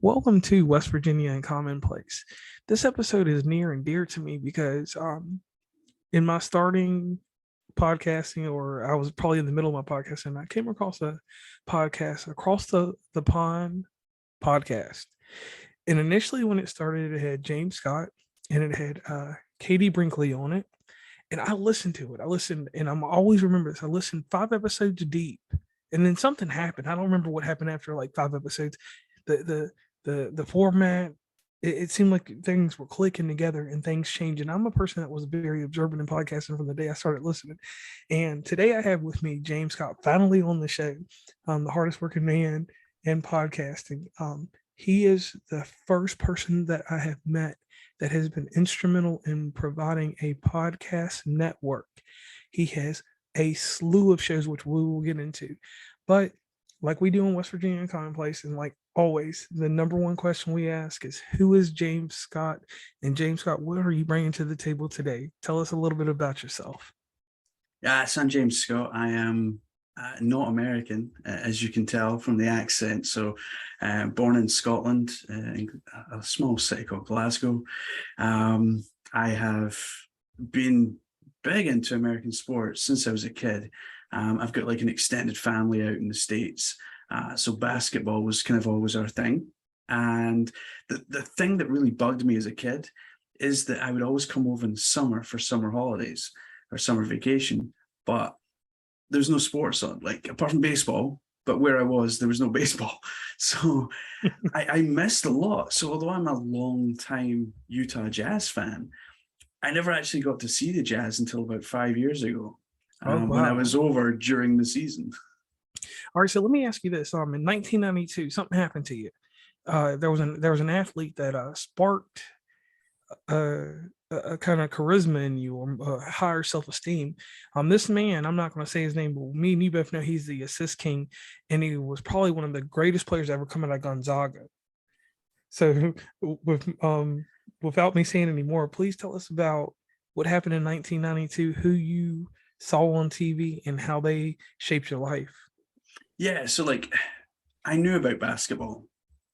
Welcome to West Virginia and Commonplace. This episode is near and dear to me because in my starting podcasting, or I was probably in the middle of my podcasting, I came across a podcast, Across the Pond podcast. And initially, when it started, it had James Scott and it had Katie Brinkley on it. And I listened to it. I listened, and I'm always remember this. I listened 5 episodes deep, and then something happened. I don't remember what happened after like 5 episodes. The format, it seemed like things were clicking together and things changed. And I'm a person that was very observant in podcasting from the day I started listening. And today I have with me James Scott, finally on the show, the hardest working man in podcasting. He is the first person that I have met that has been instrumental in providing a podcast network. He has a slew of shows, which we will get into. But like we do in West Virginia and Commonplace, and like always, the number one question we ask is, who is James Scott? And James Scott, what are you bringing to the table today? Tell us a little bit about yourself. Yeah, I'm James Scott. I am not American, as you can tell from the accent. So, born in Scotland, in a small city called Glasgow. I have been big into American sports since I was a kid. I've got like an extended family out in the States. So basketball was kind of always our thing. And the thing that really bugged me as a kid is that I would always come over in summer for summer holidays or summer vacation, but there's no sports on, like apart from baseball. But where I was, there was no baseball. So I missed a lot. So although I'm a long time Utah Jazz fan, I never actually got to see the Jazz until about 5 years ago. When I was over during the season. All right, so let me ask you this: in 1992, something happened to you. There was an athlete that sparked a kind of charisma in you, or higher self-esteem. This man, I'm not going to say his name, but me and you both know he's the assist king, and he was probably one of the greatest players ever come out of Gonzaga. So, without me saying any more, please tell us about what happened in 1992, who you saw on TV, and how they shaped your life. Yeah, so like I knew about basketball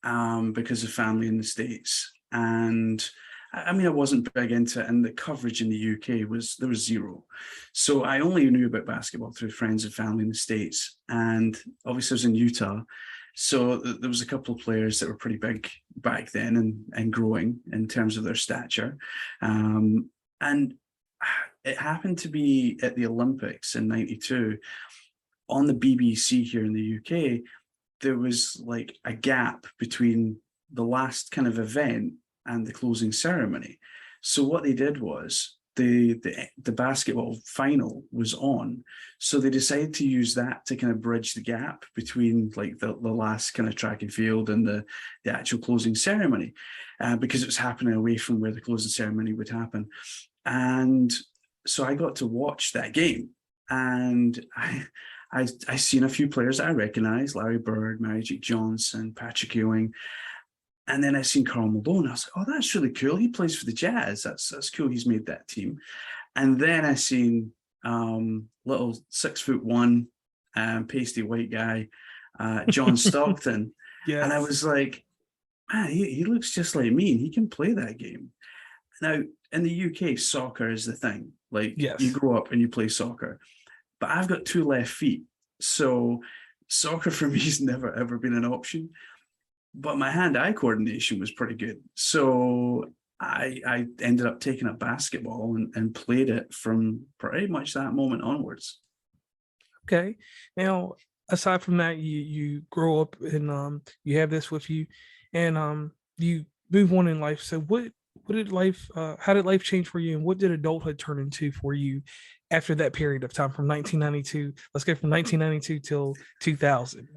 because of family in the States. And I mean, I wasn't big into it, and the coverage in the UK there was zero. So I only knew about basketball through friends and family in the States. And obviously I was in Utah. So there was a couple of players that were pretty big back then and growing in terms of their stature. And it happened to be at the Olympics in 92 on the BBC here in the UK. There was like a gap between the last kind of event and the closing ceremony. So what they did was the basketball final was on. So they decided to use that to kind of bridge the gap between like the last kind of track and field and the actual closing ceremony, because it was happening away from where the closing ceremony would happen. And so I got to watch that game, and I seen a few players that I recognized: Larry Bird, Magic Johnson, Patrick Ewing. And then I seen Karl Malone. I was like, oh, that's really cool. He plays for the Jazz. That's cool. He's made that team. And then I seen little 6'1", pasty white guy, John Stockton. Yes. And I was like, man, he looks just like me, and he can play that game. Now, in the UK, soccer is the thing. Like, yes, you grow up and you play soccer. But I've got 2 left feet. So soccer for me has never, ever been an option. But my hand-eye coordination was pretty good. So I ended up taking up basketball and played it from pretty much that moment onwards. Okay. Now, aside from that, you grow up and you have this with you, and you move on in life. So how did life change for you, and what did adulthood turn into for you after that period of time from 1992? Let's go from 1992 till 2000.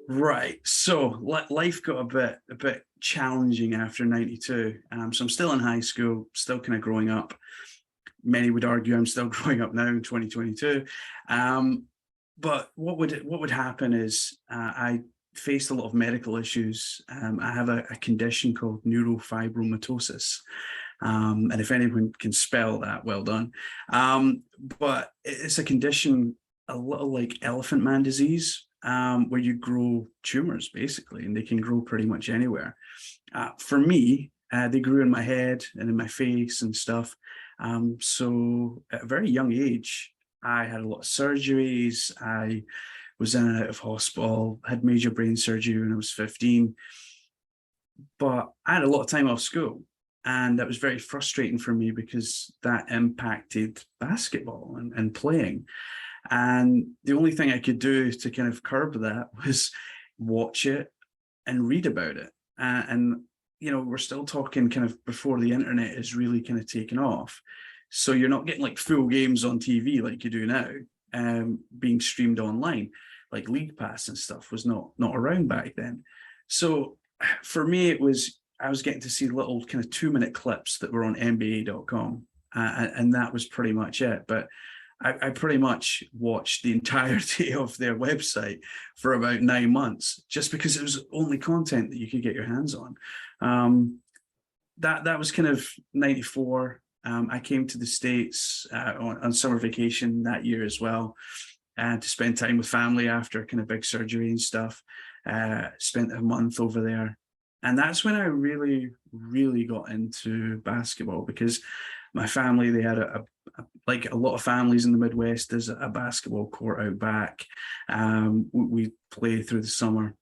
Right. So life got a bit challenging after 92. So I'm still in high school, still kind of growing up. Many would argue I'm still growing up now in 2022. But what would happen is I faced a lot of medical issues. I have a condition called neurofibromatosis. And if anyone can spell that, well done. But it's a condition a little like elephant man disease. where you grow tumors basically, and they can grow pretty much anywhere. For me, they grew in my head and in my face and stuff. So at a very young age, I had a lot of surgeries. I was in and out of hospital, had major brain surgery when I was 15. But I had a lot of time off school. And that was very frustrating for me because that impacted basketball and playing. And the only thing I could do to kind of curb that was watch it and read about it. And you know, we're still talking kind of before the internet is really kind of taken off. So you're not getting like full games on TV like you do now, being streamed online. Like League Pass and stuff was not around back then. So for me, it was I was getting to see little kind of 2-minute clips that were on NBA.com, and that was pretty much it. But I pretty much watched the entirety of their website for about 9 months, just because it was only content that you could get your hands on. That was kind of 94. I came to the States on summer vacation that year as well, and to spend time with family after kind of big surgery and stuff. Spent a month over there. And that's when I really, really got into basketball, because my family, they had like a lot of families in the Midwest, there's a basketball court out back. We play through the summer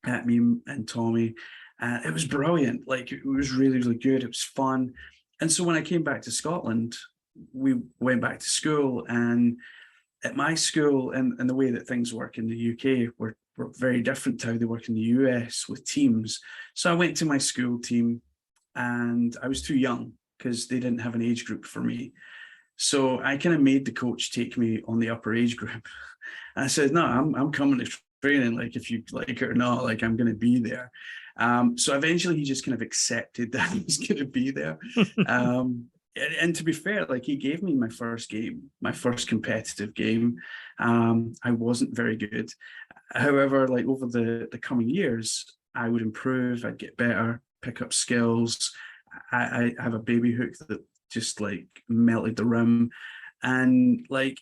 at me and Tommy. It was brilliant. Like, it was really, really good. It was fun. And so when I came back to Scotland, we went back to school, and at my school, and the way that things work in the UK were very different to how they work in the US with teams. So I went to my school team, and I was too young because they didn't have an age group for me. So I kind of made the coach take me on the upper age group. And I said, no, I'm coming to training, like, if you like it or not, like, I'm going to be there. So eventually he just kind of accepted that he was going to be there. And to be fair, like, he gave me my first game, my first competitive game. I wasn't very good. However, like, over the coming years, I would improve, I'd get better, pick up skills. I have a baby hook that just like melted the rim, and like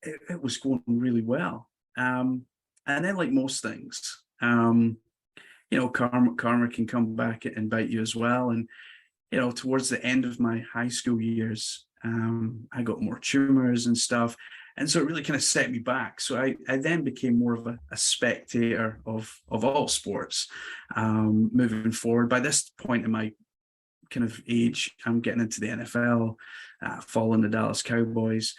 it was going really well. And then, like most things, you know, karma can come back and bite you as well. And you know, towards the end of my high school years, I got more tumors and stuff. And so it really kind of set me back. So I then became more of a spectator of all sports, moving forward. By this point in my kind of age, I'm getting into the NFL, following the Dallas Cowboys.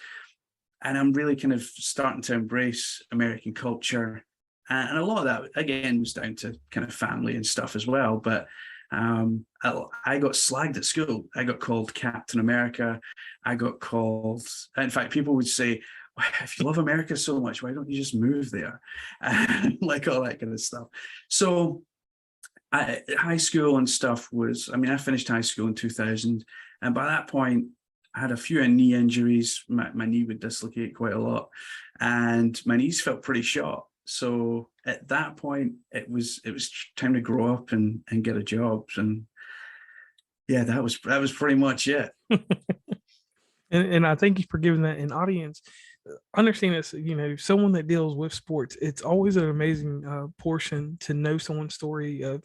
And I'm really kind of starting to embrace American culture. And a lot of that, again, was down to kind of family and stuff as well. But I got slagged at school. I got called Captain America. I got called, in fact, people would say, if you love America so much, why don't you just move there? Like, all that kind of stuff. So high school and stuff was, I mean, I finished high school in 2000. And by that point, I had a few knee injuries. My knee would dislocate quite a lot, and my knees felt pretty shot. So at that point, it was time to grow up and get a job. And yeah, that was pretty much it. And I thank you for giving that an audience. Understand this, you know, someone that deals with sports, it's always an amazing portion to know someone's story of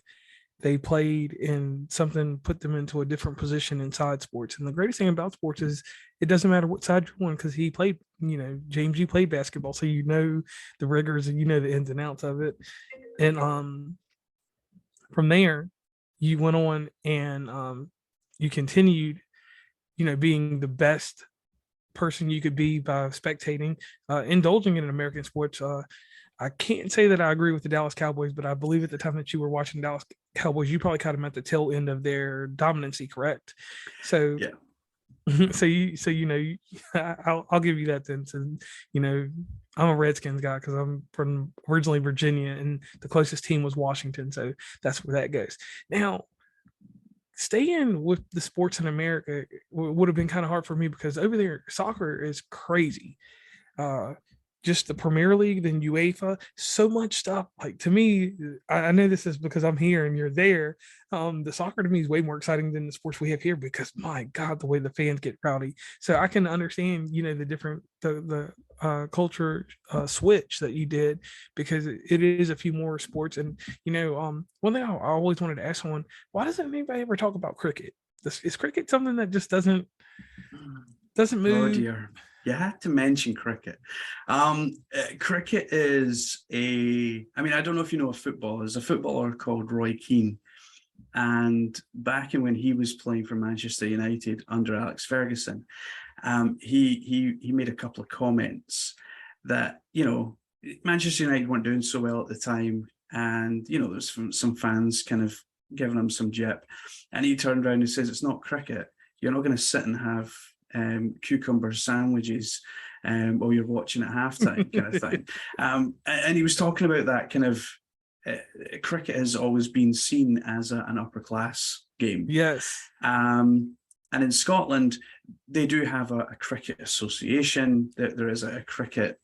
they played in something, put them into a different position inside sports. And the greatest thing about sports is it doesn't matter what side you're on, because he played, you know, James, you played basketball, so you know the rigors and you know the ins and outs of it. And from there, you went on and you continued, you know, being the best person you could be by spectating, indulging in American sports. I can't say that I agree with the Dallas Cowboys, but I believe at the time that you were watching Dallas Cowboys, you probably caught them at the tail end of their dominancy, correct? So, yeah. so you know, I'll give you that then. So, you know, I'm a Redskins guy because I'm from originally Virginia, and the closest team was Washington, so that's where that goes. Now, staying with the sports in America would have been kind of hard for me because over there, soccer is crazy. just the Premier League, then UEFA, so much stuff. Like to me, I know this is because I'm here and you're there. The soccer to me is way more exciting than the sports we have here because my God, the way the fans get rowdy. So I can understand, the different the culture switch that you did because it is a few more sports. And one thing I always wanted to ask someone: why doesn't anybody ever talk about cricket? Is cricket something that just doesn't Oh move? dear. You had to mention cricket. Cricket is I don't know if you know a footballer. There's a footballer called Roy Keane. And back in when he was playing for Manchester United under Alex Ferguson, he made a couple of comments that, Manchester United weren't doing so well at the time. And, there's some fans kind of giving him some jip. And he turned around and says, it's not cricket. You're not going to sit and have cucumber sandwiches while you're watching at halftime kind of thing. And he was talking about that kind of cricket has always been seen as an upper class game. Yes. And in Scotland, they do have a cricket association. There is a cricket,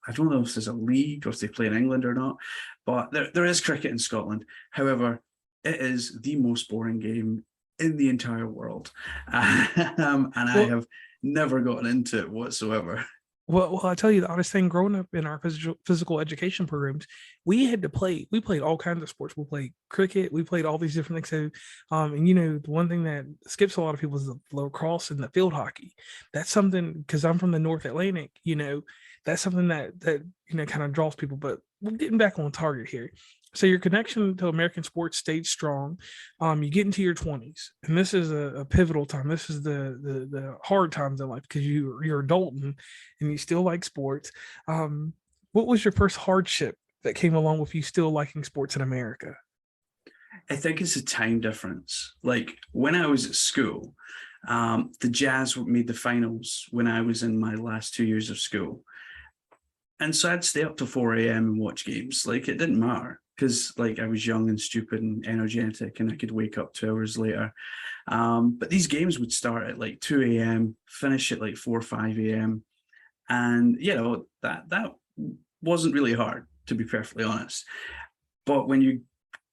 I don't know if there's a league or if they play in England or not, but there is cricket in Scotland. However, it is the most boring game in the entire world. And I have never gotten into it whatsoever. Well, I tell you the honest thing. Growing up in our physical education programs, we had to play. We played all kinds of sports. We played cricket. We played all these different things. So, and the one thing that skips a lot of people is the lacrosse and the field hockey. That's something because I'm from the North Atlantic. That's something that kind of draws people. But we're getting back on target here. So your connection to American sports stayed strong. You get into your 20s, and this is a pivotal time. This is the hard times in life because you're adulting and you still like sports. What was your first hardship that came along with you still liking sports in America? I think it's a time difference. Like when I was at school, the Jazz made the finals when I was in my last 2 years of school. And so I'd stay up to 4 a.m. and watch games. Like it didn't matter because I was young and stupid and energetic and I could wake up 2 hours later. But these games would start at 2 a.m., finish at 4 or 5 a.m. And, that wasn't really hard, to be perfectly honest. But when you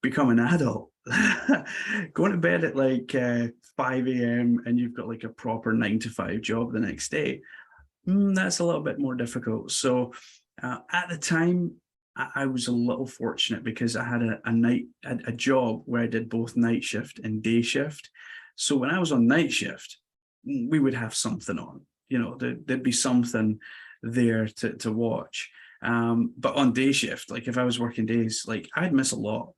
become an adult, going to bed at 5 a.m. and you've got a proper 9-to-5 job the next day, that's a little bit more difficult. So at the time, I was a little fortunate because I had a job where I did both night shift and day shift. So when I was on night shift, we would have something on. There'd be something there to watch. But on day shift, if I was working days, I'd miss a lot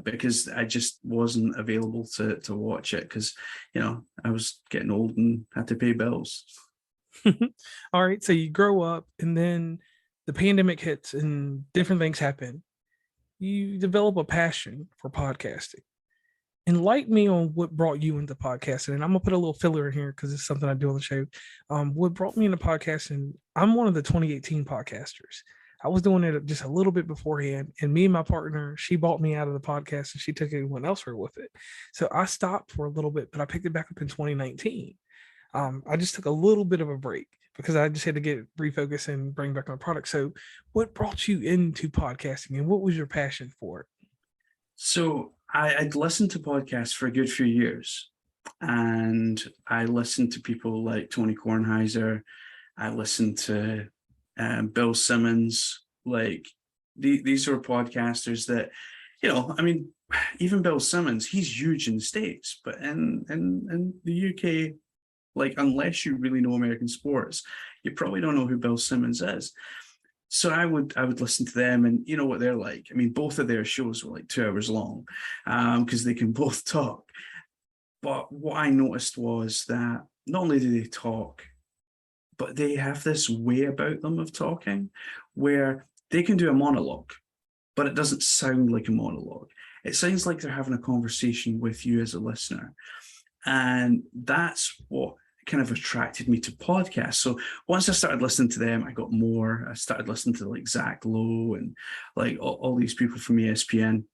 because I just wasn't available to watch it because, I was getting old and had to pay bills. All right. So you grow up and then the pandemic hits and different things happen. You develop a passion for podcasting. Enlighten me on what brought you into podcasting. And I'm gonna put a little filler in here because it's something I do on the show. What brought me into podcasting? I'm one of the 2018 podcasters. I was doing it just a little bit beforehand, and me and my partner, she bought me out of the podcast and she took it and went elsewhere with it. So I stopped for a little bit, but I picked it back up in 2019. I just took a little bit of a break because I just had to get refocused and bring back my product. So what brought you into podcasting and what was your passion for it? So I'd listened to podcasts for a good few years, and I listened to people like Tony Kornheiser. I listened to Bill Simmons. These are podcasters that, even Bill Simmons, he's huge in the States, but in the UK, unless you really know American sports, you probably don't know who Bill Simmons is. So I would listen to them, and you know what they're like. I mean, both of their shows were 2 hours long because they can both talk. But what I noticed was that not only do they talk, but they have this way about them of talking where they can do a monologue, but it doesn't sound like a monologue. It sounds like they're having a conversation with you as a listener. And that's what kind of attracted me to podcasts. So once I started listening to them, I started listening to Zach Lowe and all these people from ESPN,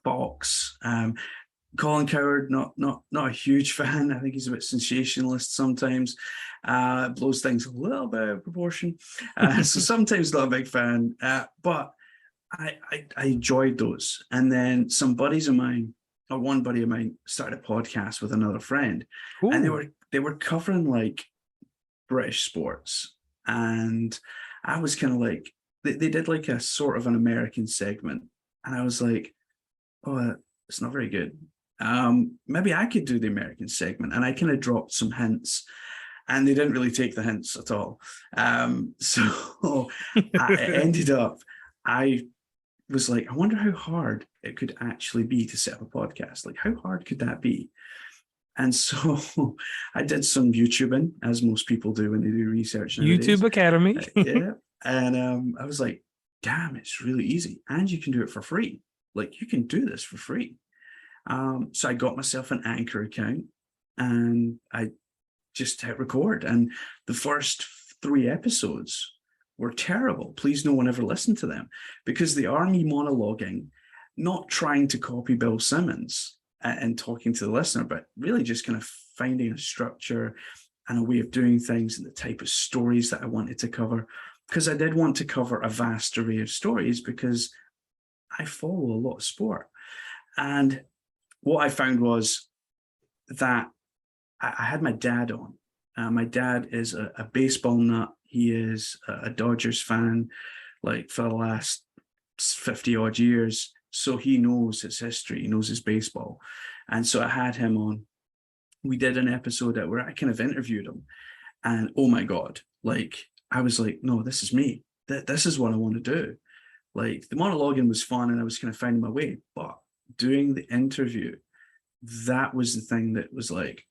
Fox. Colin Coward, not a huge fan. I think he's a bit sensationalist sometimes. Blows things a little bit out of proportion. So sometimes not a big fan. But I enjoyed those. And then some buddies of mine, or one buddy of mine, started a podcast with another friend, and they were covering like British sports, and I was kind of like, they did like a sort of an American segment, and I was like, oh, it's not very good. Maybe I could do the American segment, and I kind of dropped some hints, and they didn't really take the hints at all. So I ended up, I was like, I wonder how hard it could actually be to set up a podcast. Like, how hard could that be? And so I did some YouTubing, as most people do when they do research nowadays. YouTube Academy. Yeah. And I was like, damn, it's really easy. And you can do it for free. Like, you can do this for free. So I got myself an Anchor account, and I just hit record. And the first 3 episodes were terrible. Please no one ever listened to them, because they are me monologuing, not trying to copy Bill Simmons and talking to the listener, but really just kind of finding a structure and a way of doing things and the type of stories that I wanted to cover. Because I did want to cover a vast array of stories, because I follow a lot of sport. And what I found was that I had my dad on. My dad is a baseball nut. He is a Dodgers fan, like for the last 50 odd years. So he knows his history, he knows his baseball. And so I had him on. We did an episode where I kind of interviewed him. And oh my God, like, I was like, no, this is me. This is what I want to do. Like, the monologuing was fun and I was kind of finding my way, but doing the interview, that was the thing that was like,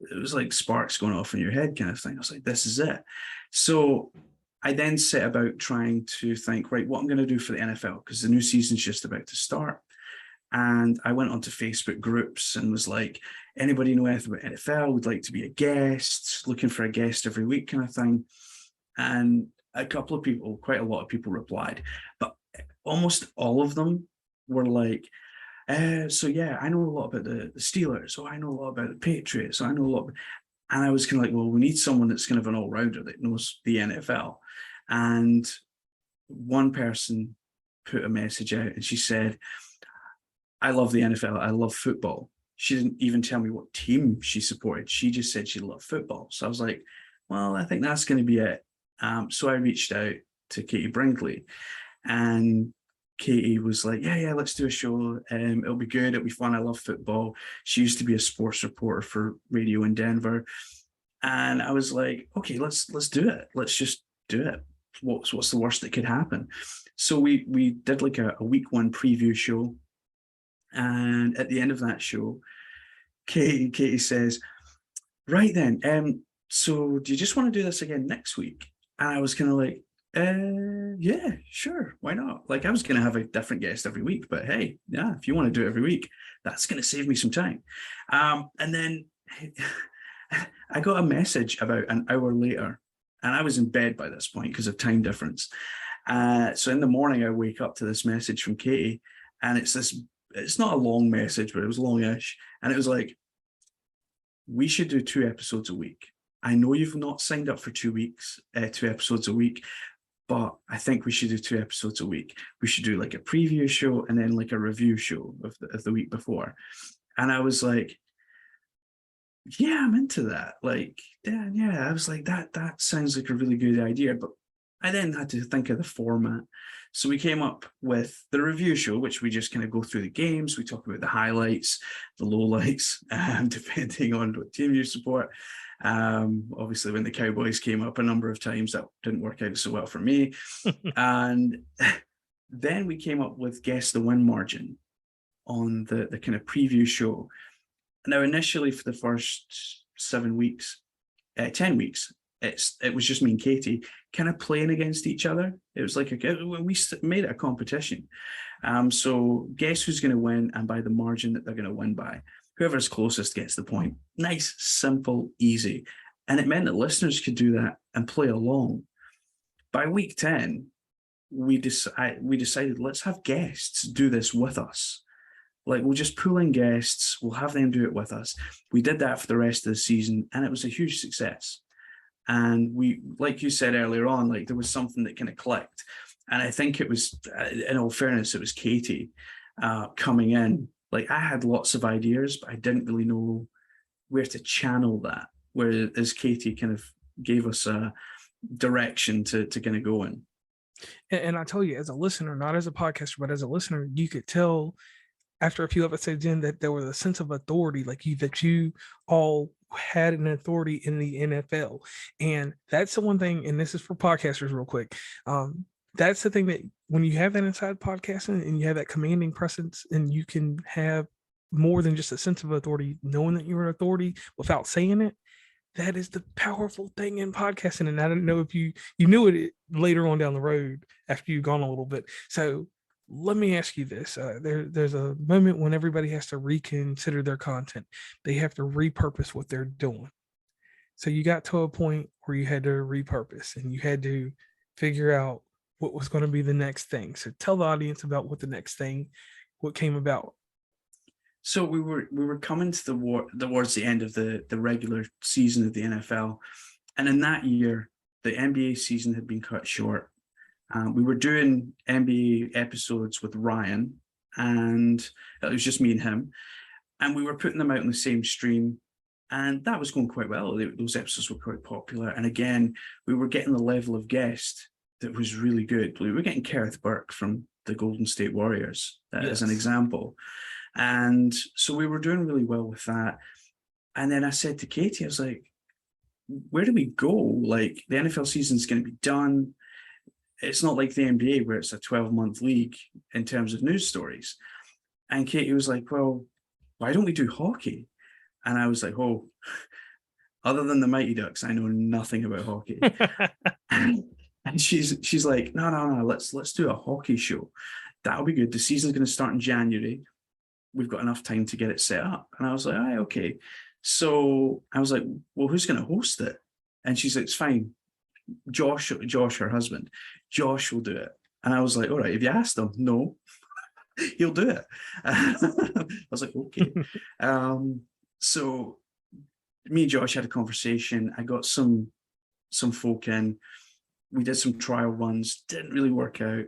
it was like sparks going off in your head kind of thing. I was like, this is it. So I then set about trying to think, right, what I'm going to do for the NFL, because the new season's just about to start. And I went onto Facebook groups and was like, anybody know anything about NFL, would like to be a guest, looking for a guest every week kind of thing. And a couple of people, quite a lot of people replied, but almost all of them were like, so yeah, I know a lot about the Steelers, so I know a lot about the Patriots, so I know a lot. And I was kind of like, well, we need someone that's kind of an all-rounder that knows the NFL. And one person put a message out and she said, I love the NFL, I love football. She didn't even tell me what team she supported. She just said she loved football. So I was like, well, I think that's going to be it. So I reached out to Katie Brinkley, and Katie was like, yeah, let's do a show. It'll be good. It'll be fun. I love football. She used to be a sports reporter for radio in Denver. And I was like, okay, let's do it. Let's just do it. What's the worst that could happen? So we did like a week 1 preview show. And at the end of that show, Katie says, right then, so do you just want to do this again next week? And I was kind of like, yeah, sure, why not? Like, I was going to have a different guest every week, but hey, yeah, if you want to do it every week, that's going to save me some time. And then I got a message about an hour later, and I was in bed by this point because of time difference. So in the morning, I wake up to this message from Katie, and it's not a long message, but it was longish. And it was like, we should do 2 episodes a week. I know you've not signed up for 2 weeks, 2 episodes a week, but I think we should do 2 episodes a week. We should do like a preview show and then like a review show of the week before. And I was like, yeah, I'm into that. Like, yeah, I was like, that sounds like a really good idea. But I then had to think of the format. So we came up with the review show, which we just kind of go through the games. We talk about the highlights, the lowlights, depending on what team you support. Obviously, when the Cowboys came up a number of times, that didn't work out so well for me. And then we came up with Guess the Win Margin on the kind of preview show. Now, initially for the first 10 weeks, it was just me and Katie kind of playing against each other. It was like we made it a competition. So guess who's going to win, and by the margin that they're going to win by. Whoever's closest gets the point. Nice, simple, easy. And it meant that listeners could do that and play along. By week 10, we decided, let's have guests do this with us. Like, we'll just pull in guests, we'll have them do it with us. We did that for the rest of the season, and it was a huge success. And we, like you said earlier on, like there was something that kind of clicked. And I think it was, in all fairness, it was Katie coming in. Like, I had lots of ideas, but I didn't really know where to channel that. Whereas Katie kind of gave us a direction to kind of go in. And I tell you, as a listener, not as a podcaster, but as a listener, you could tell after a few episodes in that there was a sense of authority, like that you all had an authority in the NFL. And that's the one thing, and this is for podcasters real quick. That's the thing, that when you have that inside podcasting and you have that commanding presence, and you can have more than just a sense of authority, knowing that you're an authority without saying it, that is the powerful thing in podcasting. And I don't know if you knew it later on down the road after you've gone a little bit. So let me ask you this. There's a moment when everybody has to reconsider their content. They have to repurpose what they're doing. So you got to a point where you had to repurpose, and you had to figure out what was going to be the next thing. So tell the audience about what what came about. So we were coming to towards the end of the regular season of the NFL, and in that year, the NBA season had been cut short. We were doing NBA episodes with Ryan, and it was just me and him, and we were putting them out on the same stream, and that was going quite well. Those episodes were quite popular, and again, we were getting the level of guest that was really good. We were getting Kerith Burke from the Golden State Warriors, as an example. And so we were doing really well with that. And then I said to Katie, I was like, where do we go? Like, the NFL season is going to be done. It's not like the NBA where it's a 12-month league in terms of news stories. And Katie was like, well, why don't we do hockey? And I was like, oh, other than the Mighty Ducks, I know nothing about hockey. And she's like, no, let's do a hockey show. That'll be good. The season's going to start in January. We've got enough time to get it set up. And I was like, all right, okay. So I was like, well, who's going to host it? And she's like, it's fine. Josh, her husband, Josh will do it. And I was like, all right, have you asked him? No, he'll do it. I was like, okay. So me and Josh had a conversation. I got some folk in. We did some trial runs, didn't really work out.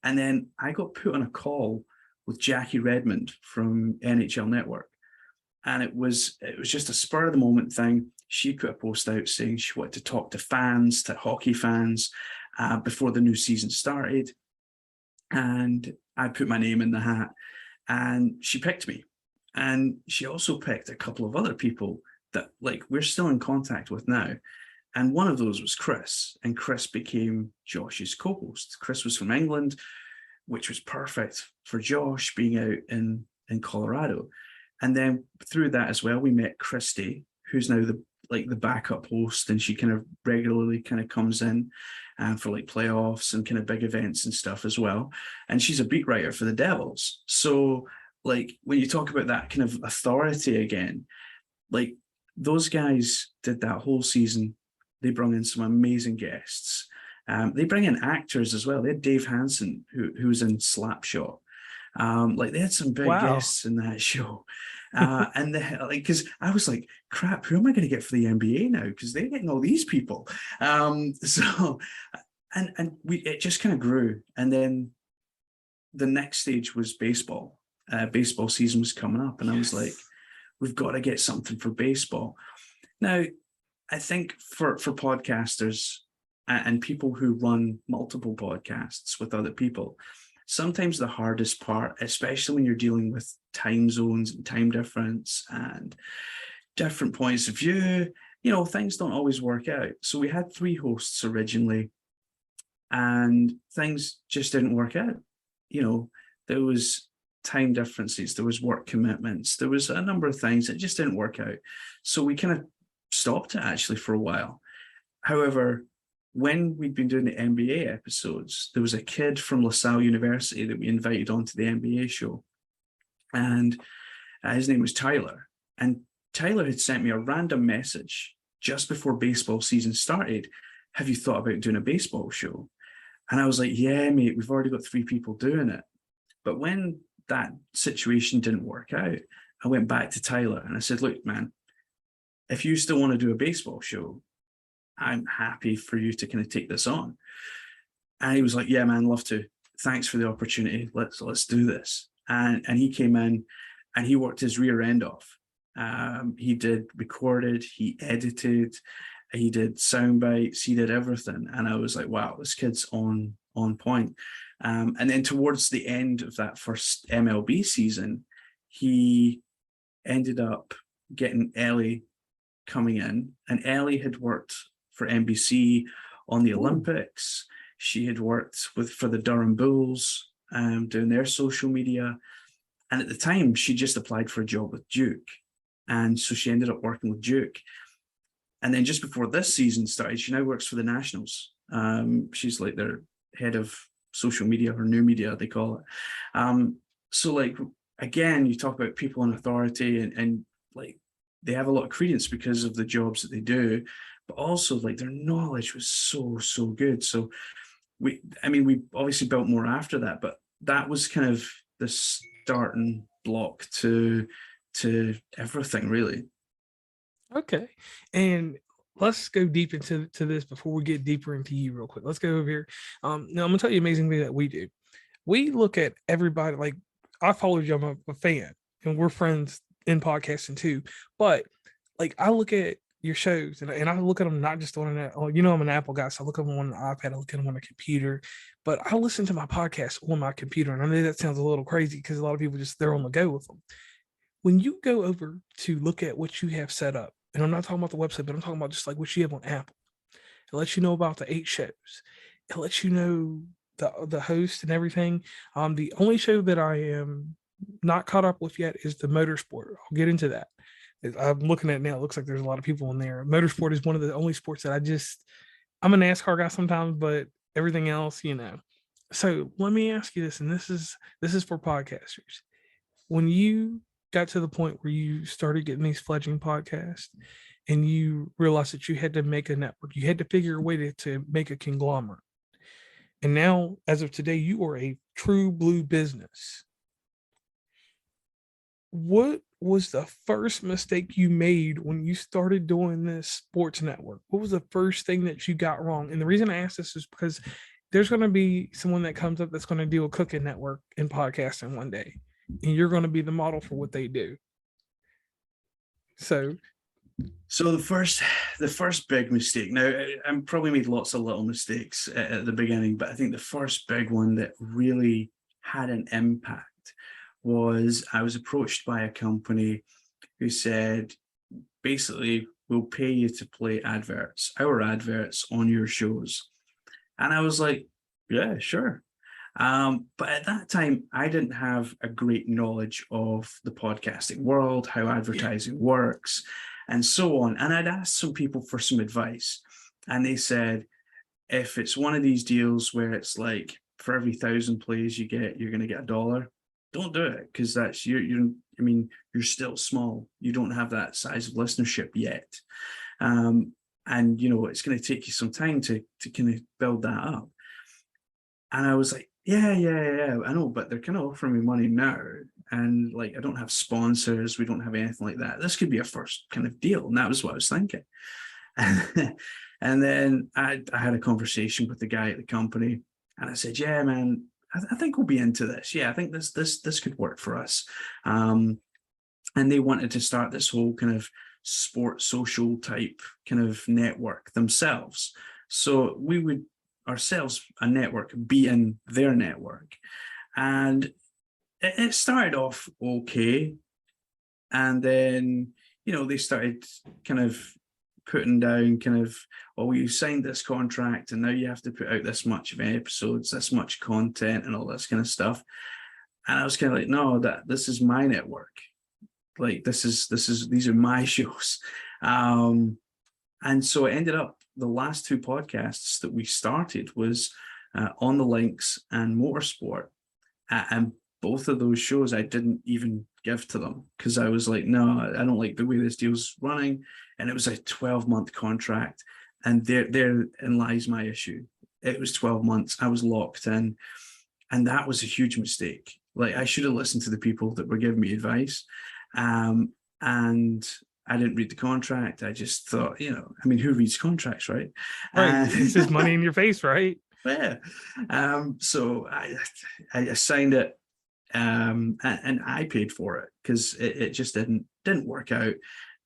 And then I got put on a call with Jackie Redmond from NHL Network. And it was just a spur of the moment thing. She put a post out saying she wanted to talk to fans, to hockey fans, before the new season started. And I put my name in the hat, and she picked me. And she also picked a couple of other people that, like, we're still in contact with now. And one of those was Chris, and Chris became Josh's co-host. Chris was from England, which was perfect for Josh being out in Colorado. And then through that as well, we met Christy, who's now the backup host, and she kind of regularly kind of comes in for like playoffs and kind of big events and stuff as well. And she's a beat writer for the Devils. So like, when you talk about that kind of authority again, like, those guys did that whole season. They brought in some amazing guests. They bring in actors as well. They had Dave Hansen, who was in Slapshot. Like, they had some big guests in that show. And because I was like, crap, who am I going to get for the NBA now? Because they're getting all these people. So it just kind of grew. And then the next stage was baseball. Baseball season was coming up, and I was like, we've got to get something for baseball. Now, I think for podcasters and people who run multiple podcasts with other people, sometimes the hardest part, especially when you're dealing with time zones and time difference and different points of view, things don't always work out. So we had 3 hosts originally, and things just didn't work out. There was time differences, there was work commitments, there was a number of things that just didn't work out. So we kind of stopped it actually for a while. However, when we'd been doing the NBA episodes, there was a kid from LaSalle University that we invited onto the NBA show. And his name was Tyler. And Tyler had sent me a random message just before baseball season started. Have you thought about doing a baseball show? And I was like, yeah, mate, we've already got 3 people doing it. But when that situation didn't work out, I went back to Tyler and I said, look, man, if you still want to do a baseball show, I'm happy for you to kind of take this on. And he was like, yeah, man, love to. Thanks for the opportunity. Let's do this. And he came in and he worked his rear end off. He recorded, he edited, he did sound bites, he did everything. And I was like, wow, this kid's on point. And then towards the end of that first MLB season, he ended up getting Ellie coming in, and Ellie had worked for NBC on the Olympics. She had worked for the Durham Bulls, doing their social media. And at the time, she just applied for a job with Duke. And so she ended up working with Duke. And then just before this season started, she now works for the Nationals. She's like their head of social media, or new media, they call it. So like, again, you talk about people in authority, and like they have a lot of credence because of the jobs that they do, but also like their knowledge was so good. So we obviously built more after that, but that was kind of the starting block to everything, really. Okay. And let's go deep into this before we get deeper into you real quick. Let's go over here. Now I'm gonna tell you an amazing thing that we do. We look at everybody, like I followed you, I'm a fan, and we're friends in podcasting too. But like I look at your shows and I look at them not just on that. Oh, you know, I'm an Apple guy, so I look at them on the iPad, I look at them on the computer, but I listen to my podcast on my computer. And I know that sounds a little crazy because a lot of people they're on the go with them. When you go over to look at what you have set up, and I'm not talking about the website, but I'm talking about just like what you have on Apple. It lets you know about the 8 shows. It lets you know the host and everything. The only show that I am not caught up with yet is the motorsport. I'll get into that. I'm looking at it now. It looks like there's a lot of people in there. Motorsport is one of the only sports that I'm a NASCAR guy sometimes, but everything else, you know. So let me ask you this, and this is for podcasters. When you got to the point where you started getting these fledgling podcasts and you realized that you had to make a network, you had to figure a way to make a conglomerate. And now, as of today, you are a true blue business. What was the first mistake you made when you started doing this sports network? What was the first thing that you got wrong? And the reason I ask this is because there's going to be someone that comes up that's going to do a cooking network in podcasting one day, and you're going to be the model for what they do. So the first big mistake. Now, I probably made lots of little mistakes at the beginning, but I think the first big one that really had an impact was I was approached by a company who said, basically, we'll pay you to play our adverts on your shows. And I was like, yeah, sure. But at that time, I didn't have a great knowledge of the podcasting world, how advertising works, and so on. And I'd asked some people for some advice, and they said, if it's one of these deals where it's like for every 1,000 plays you get, you're going to get $1, don't do it, because that's you're still small. You don't have that size of listenership yet. And it's going to take you some time to kind of build that up. And I was like, yeah, I know, but they're kind of offering me money now. And like, I don't have sponsors. We don't have anything like that. This could be a first kind of deal. And that was what I was thinking. And then I had a conversation with the guy at the company, and I said, yeah, man, I think we'll be into this. Yeah, I think this could work for us. And they wanted to start this whole kind of sports social type kind of network themselves. So we would ourselves, a network, be in their network. And it started off okay. And then, they started kind of putting down well, you signed this contract and now you have to put out this much of episodes, this much content and all this kind of stuff. And I was kind of like, no, this is my network. Like these are my shows. And so it ended up, the last 2 podcasts that we started was On the Links and Motorsport. And both of those shows I didn't even give to them because I was like, no, I don't like the way this deal's running. And it was a 12-month contract. And therein lies my issue. It was 12 months. I was locked in. And that was a huge mistake. Like, I should have listened to the people that were giving me advice. And I didn't read the contract. I just thought, I mean, who reads contracts, right? Right. And It's just money in your face, right? yeah. So I signed it, and I paid for it because it just didn't work out,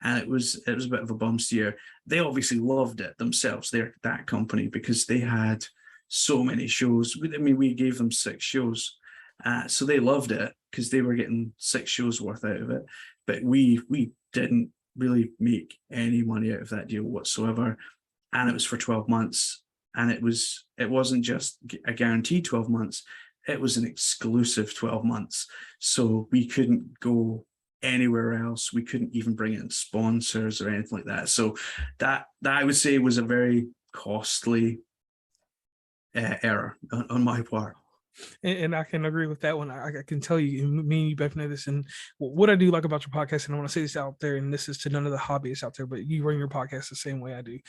and it was a bit of a bum steer. They obviously loved it themselves. They're that company because they had so many shows. I mean, we gave them 6 shows, so they loved it because they were getting 6 shows worth out of it. But we didn't really make any money out of that deal whatsoever, and it was for 12 months. And it wasn't just a guaranteed 12 months, it was an exclusive 12 months. So we couldn't go anywhere else. We couldn't even bring in sponsors or anything like that. So that I would say was a very costly error on my part. And I can agree with that one. I can tell you, and me and you both know this. And what I do like about your podcast, and I want to say this out there, and this is to none of the hobbyists out there, but you run your podcast the same way I do.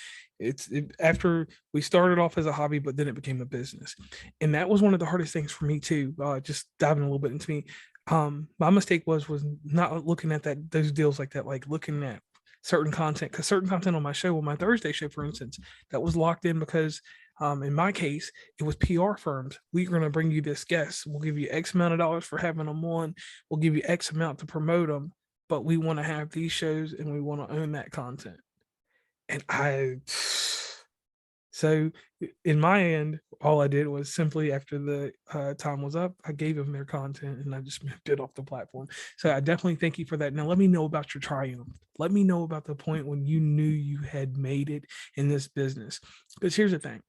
After we started off as a hobby, but then it became a business, and that was one of the hardest things for me too. Just diving a little bit into me, my mistake was not looking at those deals like that, like looking at certain content, because certain content on my show, on my Thursday show, for instance, that was locked in because in my case, it was PR firms. We're going to bring you this guest. We'll give you X amount of dollars for having them on. We'll give you X amount to promote them. But we want to have these shows and we want to own that content. And so in my end, all I did was simply after the time was up, I gave them their content and I just moved it off the platform. So I definitely thank you for that. Now, let me know about your triumph. Let me know about the point when you knew you had made it in this business. Because here's the thing.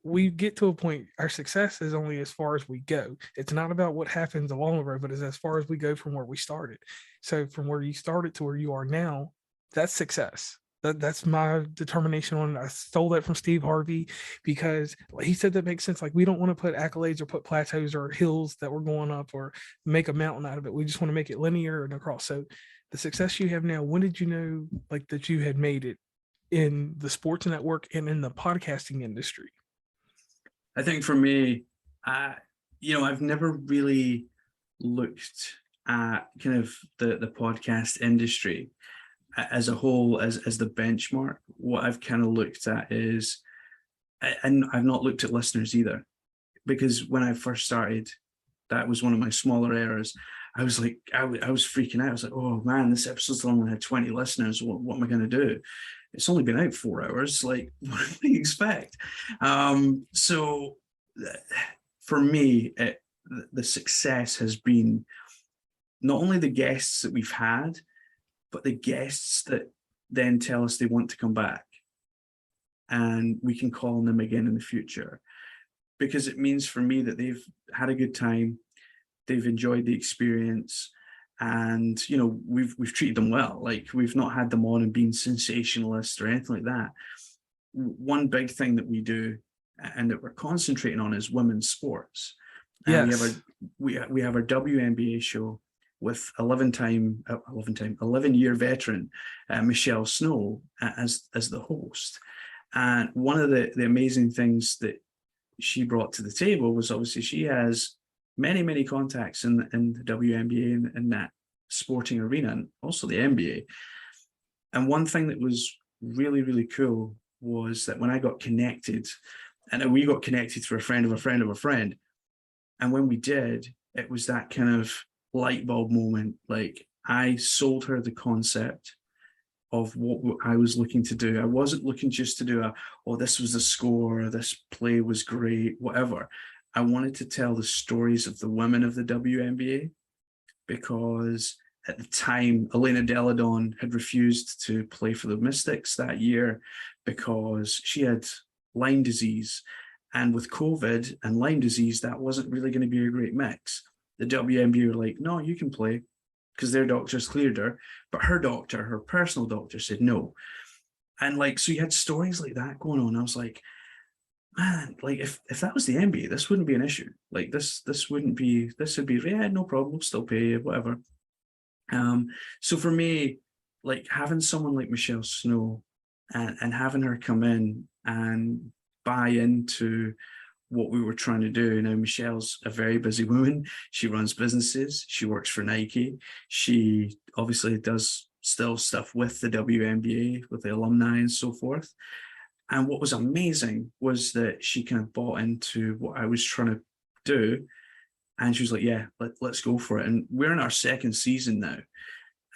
We get to a point, our success is only as far as we go. It's not about what happens along the road, but it's as far as we go from where we started. So from where you started to where you are now, that's success. That's my determination on it. I stole that from Steve Harvey because he said that makes sense. Like, we don't want to put accolades or put plateaus or hills that we're going up or make a mountain out of it. We just want to make it linear and across. So the success you have now, when did you know like that you had made it in the sports network and in the podcasting industry? I think for me, I've never really looked at kind of the podcast industry as a whole as the benchmark. What I've kind of looked at is, and I've not looked at listeners either, because when I first started, that was one of my smaller errors. I was like, I was freaking out. I was like, oh man, this episode's only had 20 listeners. What am I going to do? It's only been out 4 hours. Like, what do you expect? So for me, the success has been not only the guests that we've had, but the guests that then tell us they want to come back and we can call on them again in the future, because it means for me that they've had a good time, they've enjoyed the experience, and we've treated them well. Like, we've not had them on and been sensationalist or anything like that. One big thing that we do and that we're concentrating on is women's sports. And Yes. we have our WNBA show with 11-year veteran Michelle Snow as the host. And one of the amazing things that she brought to the table was, obviously, she has many contacts in the WNBA and in that sporting arena, and also the NBA. And one thing that was really cool was that when I got connected, and we got connected through a friend of a friend of a friend, and when we did, it was that kind of light bulb moment. Like, I sold her the concept of what I was looking to do. I wasn't looking just to do this was the score, this play was great, whatever. I wanted to tell the stories of the women of the WNBA, because at the time, Elena Delle Donne had refused to play for the Mystics that year because she had Lyme disease. And with COVID and Lyme disease, that wasn't really going to be a great mix. The WNBA were like, no, you can play, because their doctors cleared her. But her doctor, her personal doctor, said no. And so you had stories like that going on. I was like, man, like if that was the NBA, this wouldn't be an issue. Like this would be, yeah, no problem, we'll still pay you, whatever. So for me, like, having someone like Michelle Snow and having her come in and buy into what we were trying to do. Now, Michelle's a very busy woman. She runs businesses. She works for Nike. She obviously does still stuff with the WNBA, with the alumni and so forth. And what was amazing was that she kind of bought into what I was trying to do. And she was like, yeah, let's go for it. And we're in our second season now.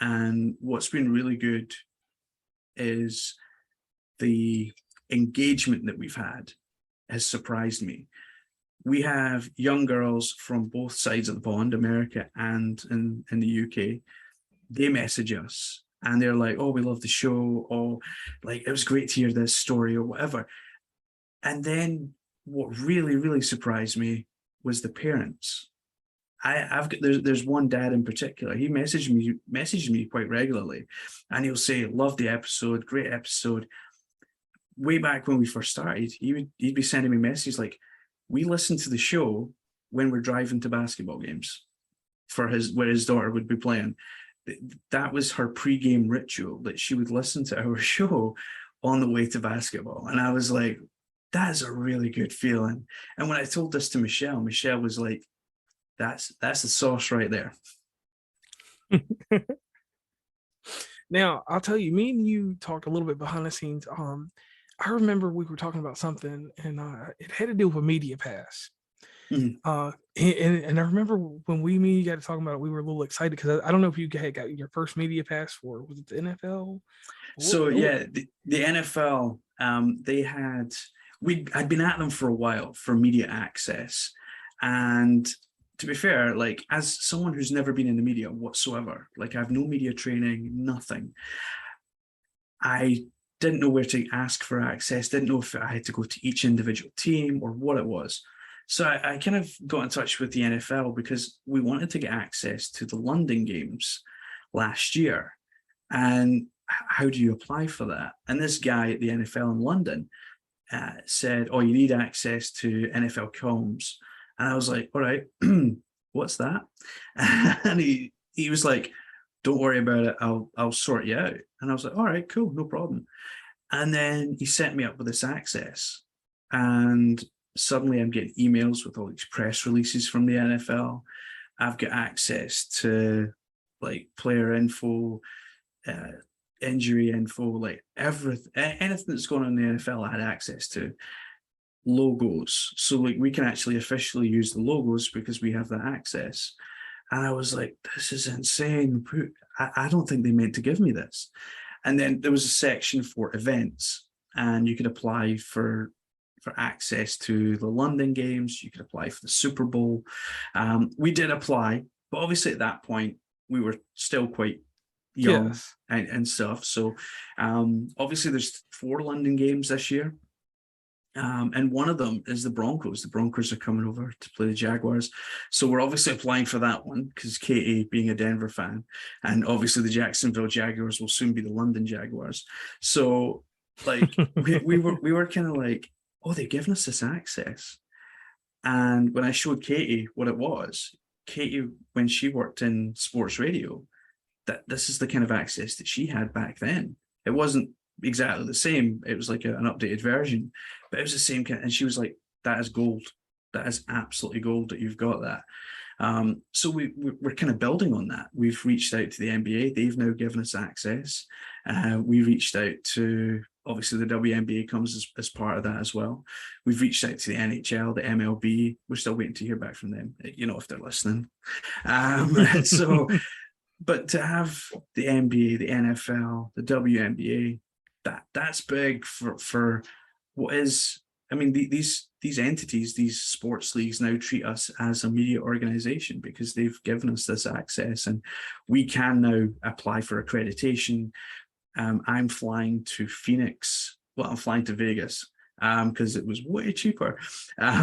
And what's been really good is the engagement that we've had has surprised me. We have young girls from both sides of the pond, America and in the UK. They message us and they're like, oh, we love the show. Oh, like, it was great to hear this story or whatever. And then what really, really surprised me was the parents. I've got there's one dad in particular. He messaged me quite regularly, and he'll say, "Love the episode, great episode." Way back when we first started, he'd be sending me messages like, "We listen to the show when we're driving to basketball games, for where his daughter would be playing." That was her pre-game ritual, that she would listen to our show on the way to basketball, and I was like, "That is a really good feeling." And when I told this to Michelle, Michelle was like, that's the sauce right there. Now, I'll tell you, me and you talked a little bit behind the scenes. I remember we were talking about something, and it had to do with a media pass. Mhm. And I remember when me and you got to talking about it, we were a little excited because I don't know if you had got your first media pass for, was it the NFL? So yeah, the NFL, I'd been at them for a while for media access, and to be fair, like, as someone who's never been in the media whatsoever, like, I have no media training, nothing. I didn't know where to ask for access, didn't know if I had to go to each individual team or what it was. So I kind of got in touch with the NFL because we wanted to get access to the London games last year. And how do you apply for that? And this guy at the NFL in London said, oh, you need access to NFL comms. And I was like, all right, what's that? And he was like, don't worry about it. I'll sort you out. And I was like, all right, cool, no problem. And then he set me up with this access. And suddenly I'm getting emails with all these press releases from the NFL. I've got access to like player info, injury info, like everything, anything that's going on in the NFL I had access to. Logos, so like we can actually officially use the logos because we have that access. And I was like, this is insane. I don't think they meant to give me this. And then there was a section for events, and you could apply for access to the London games. You could apply for the Super Bowl. We did apply, but obviously at that point we were still quite young. Yes. and stuff. So obviously there's 4 London games this year. And one of them is the Broncos. The Broncos are coming over to play the Jaguars. So we're obviously applying for that one because Katie being a Denver fan, and obviously the Jacksonville Jaguars will soon be the London Jaguars. So like we were kind of like, oh, they've given us this access. And when I showed Katie what it was, Katie, when she worked in sports radio, that this is the kind of access that she had back then. It wasn't exactly the same. It was like an updated version, but it was the same kind. And she was like, that is gold. That is absolutely gold that you've got that. So we're kind of building on that. We've reached out to the NBA. They've now given us access. We reached out to, obviously the WNBA comes as part of that as well. We've reached out to the NHL, the MLB. We're still waiting to hear back from them, if they're listening. But to have the NBA, the NFL, the WNBA, that's big for what is. I mean, these entities, these sports leagues now treat us as a media organization because they've given us this access, and we can now apply for accreditation. I'm flying to Phoenix. Well, I'm flying to Vegas because it was way cheaper.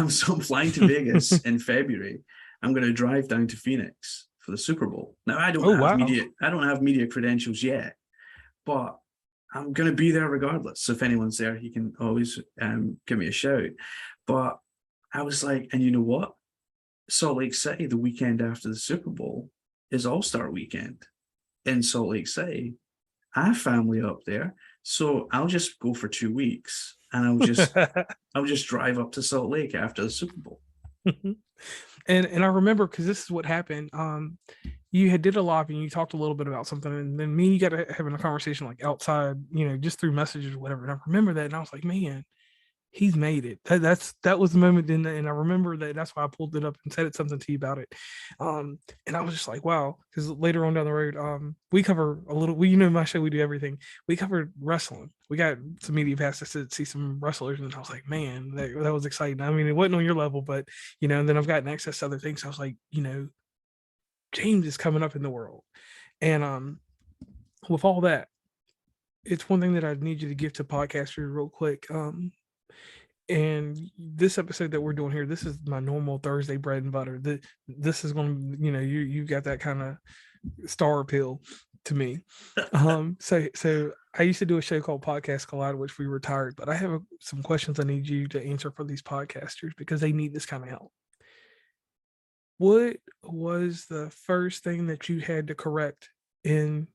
So I'm flying to Vegas in February. I'm going to drive down to Phoenix for the Super Bowl. Now I don't have media credentials yet, but I'm going to be there regardless. So if anyone's there, you can always give me a shout. But I was like, and you know what? Salt Lake City, the weekend after the Super Bowl, is All-Star Weekend in Salt Lake City. I have family up there, so I'll just go for 2 weeks and I'll just drive up to Salt Lake after the Super Bowl. And I remember because this is what happened. You had did a live and you talked a little bit about something, and then me and you got to having a conversation like outside, just through messages or whatever. And I remember that, and I was like, man, he's made it. That was the moment, and I remember that's why I pulled it up and said something to you about it. And I was just like, wow, because later on down the road, we cover a little. My show, we do everything. We covered wrestling. We got some media passes to see some wrestlers, and I was like, man, that was exciting. I mean, it wasn't on your level, but and then I've gotten access to other things. So I was like, James is coming up in the world, and with all that, it's one thing that I need you to give to podcasters real quick. And this episode that we're doing here, this is my normal Thursday bread and butter. This is going to, you got that kind of star appeal to me. So I used to do a show called Podcast Collide, which we retired, but I have some questions I need you to answer for these podcasters because they need this kind of help. What was the first thing that you had to correct in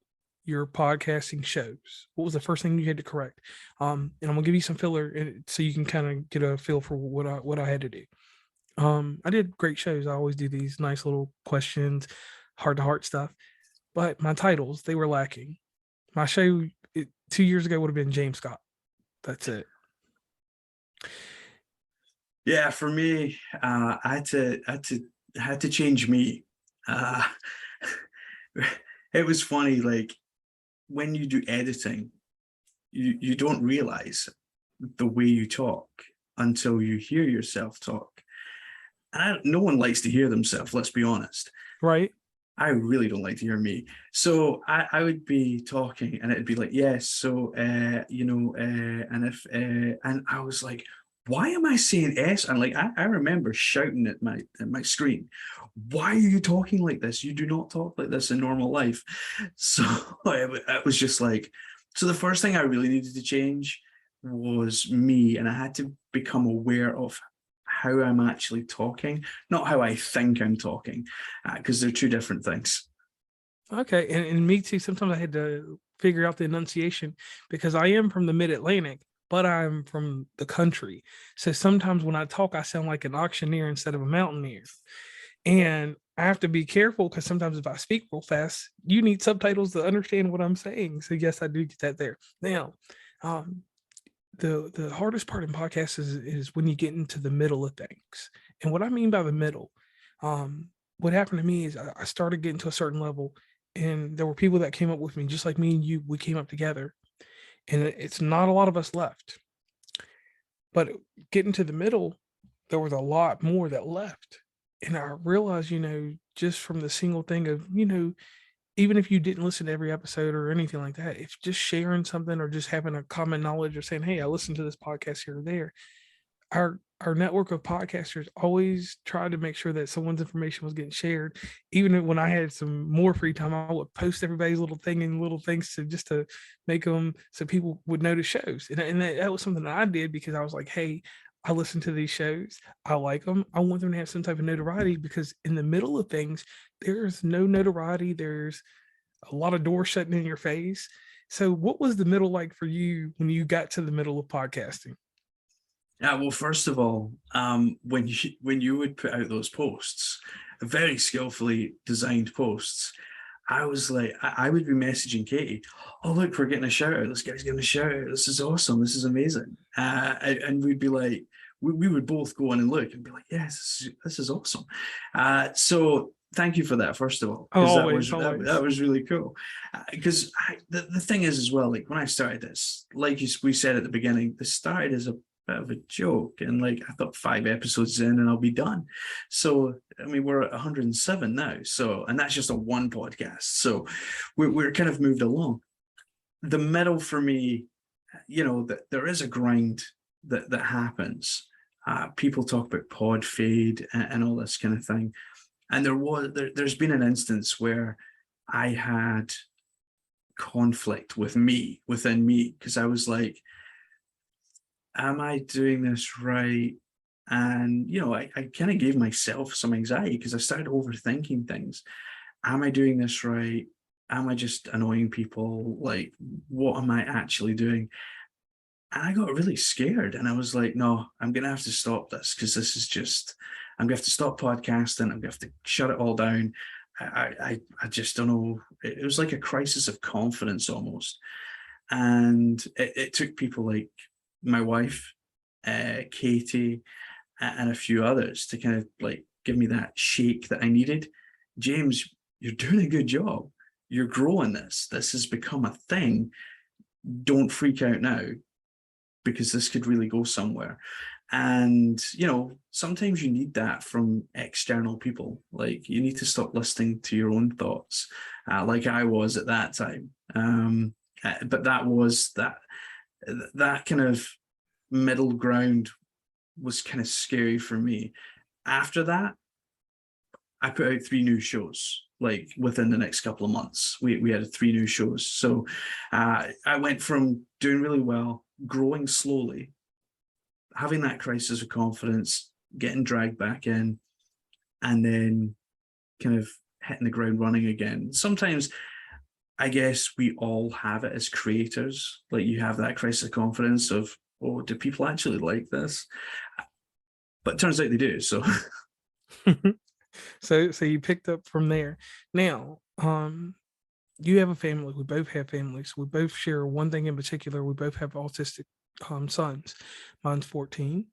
your podcasting shows? What was the first thing you had to correct? And I'm gonna give you some filler so you can kind of get a feel for what I had to do. I did great shows. I always do these nice little questions, heart to heart stuff, but my titles, they were lacking. My show 2 years ago would have been James Scott. That's it. Yeah, for me, I had to change me. It was funny, like when you do editing, you don't realize the way you talk until you hear yourself talk. And no one likes to hear themselves, let's be honest. Right. I really don't like to hear me. So I would be talking and it'd be like, yes, so, and I was like, why am I saying S? And like, I remember shouting at my screen, why are you talking like this? You do not talk like this in normal life. So it was just like, so the first thing I really needed to change was me. And I had to become aware of how I'm actually talking, not how I think I'm talking, because they're two different things. Okay. And me too. Sometimes I had to figure out the enunciation because I am from the mid-Atlantic, but I'm from the country. So sometimes when I talk, I sound like an auctioneer instead of a mountaineer. And I have to be careful because sometimes if I speak real fast, you need subtitles to understand what I'm saying. So yes, I do get that there. Now, the hardest part in podcasts is when you get into the middle of things. And what I mean by the middle, what happened to me is I started getting to a certain level, and there were people that came up with me, just like me and you. We came up together, and it's not a lot of us left. But getting to the middle, there was a lot more that left, and I realized, just from the single thing of, even if you didn't listen to every episode or anything like that, if just sharing something or just having a common knowledge or saying, hey, I listened to this podcast here or there, our network of podcasters always tried to make sure that someone's information was getting shared. Even when I had some more free time, I would post everybody's little thing and little things to make them so people would notice shows. And that was something that I did because I was like, hey, I listen to these shows. I like them. I want them to have some type of notoriety because in the middle of things, there's no notoriety. There's a lot of doors shutting in your face. So what was the middle like for you when you got to the middle of podcasting? Yeah, well, first of all, when you would put out those posts, very skillfully designed posts, I was like, I would be messaging Katie, oh, look, we're getting a shout out. This guy's getting a shout out. This is awesome. This is amazing. And we'd be like, we would both go in and look and be like, yes, this is awesome. So thank you for that, first of all, because that was really cool. Because the thing is as well, like when I started this, like we said at the beginning, this started as a bit of a joke, and like I thought 5 episodes in and I'll be done. So I mean, we're at 107 now, so, and that's just a one podcast, so we're kind of moved along. The middle for me, that there is a grind that happens. People talk about pod fade and all this kind of thing, and there's been an instance where I had conflict within me, because I was like, am I doing this right? And, I kind of gave myself some anxiety because I started overthinking things. Am I doing this right? Am I just annoying people? Like, what am I actually doing? And I got really scared, and I was like, no, I'm gonna have to stop this, because this is just, I'm gonna have to stop podcasting. I'm gonna have to shut it all down. I just don't know. It was like a crisis of confidence almost. And it took people like my wife, Katie, and a few others to kind of like give me that shake that I needed. James, you're doing a good job. You're growing this. This has become a thing. Don't freak out now, because this could really go somewhere. And, sometimes you need that from external people. Like, you need to stop listening to your own thoughts, like I was at that time. But that kind of middle ground was kind of scary for me. After that, I put out 3 new shows. Like, within the next couple of months, we had 3 new shows. So I went from doing really well, growing slowly, having that crisis of confidence, getting dragged back in, and then kind of hitting the ground running again. Sometimes I guess we all have it as creators. Like, you have that crisis of confidence of, oh, do people actually like this? But it turns out they do. So So you picked up from there. Now, you have a family. We both have families. We both share one thing in particular. We both have autistic sons. Mine's 14,